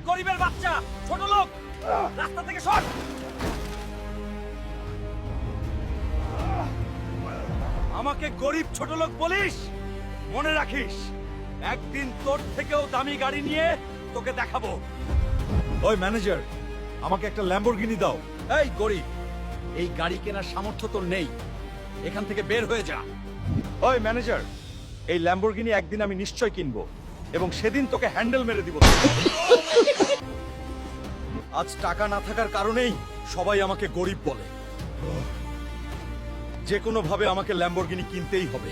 গরিবের বাচ্চা, ছোট লোক, রাস্তা থেকে সর। আমাকে গরিব ছোট লোক বলিস? মনে রাখিস, একদিন তোর থেকেও দামি গাড়ি নিয়ে তোকে দেখাবো। ওই ম্যানেজার, আমাকে একটা ল্যাম্বরগিনি দাও। এই গরিব, এই গাড়ি কেনার সামর্থ্য তোর নেই, এখান থেকে বের হয়ে যা। ওই ম্যানেজার, এই ল্যাম্বরগিনি একদিন আমি নিশ্চয় কিনবো এবং সেদিন তোকে হ্যান্ডেল মেরে দিব। আজ টাকা না থাকার কারণেই সবাই আমাকে গরিব বলে। যে কোনো ভাবে আমাকে ল্যাম্বরগিনি কিনতেই হবে।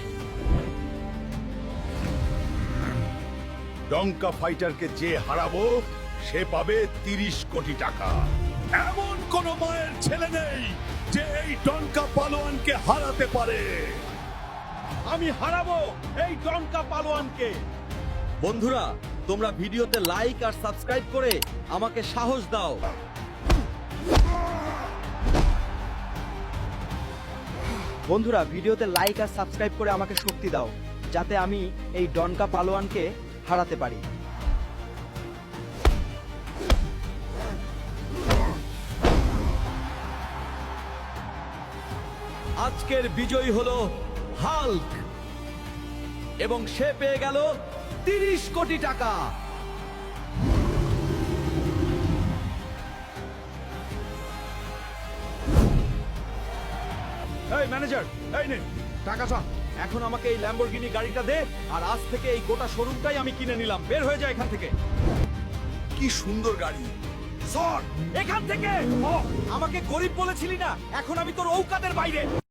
ডঙ্কা ফাইটারকে যে হারাবো সে পাবে 30 কোটি টাকা। এমন কোন মায়ের ছেলে নেই যে এই ডঙ্কা পালোয়ানকে হারাতে পারে। আমি হারাবো এই ডঙ্কা পালোয়ানকে। বন্ধুরা, তোমরা ভিডিওতে লাইক আর সাবস্ক্রাইব করে আমাকে সাহস দাও। বন্ধুরা, ভিডিওতে লাইক আর সাবস্ক্রাইব করে আমাকে শক্তি দাও, যাতে আমি এই ডনকা পালোয়ানকে হারাতে পারি। আজকের বিজয়ী হলো হাল্ক এবং সে পেয়ে গেল 30 কোটি টাকা। এই ম্যানেজার, এই নে টাকা সব। এখন আমাকে এই ল্যাম্বরগিনি গাড়িটা দে, আর আজ থেকে এই গোটা শোরুমটাই আমি কিনে নিলাম। বের হয়ে যায় এখান থেকে। কি সুন্দর গাড়ি! সর এখান থেকে! আমাকে গরিব বলেছিলি না, এখন আমি তোর ঔকাতের বাইরে।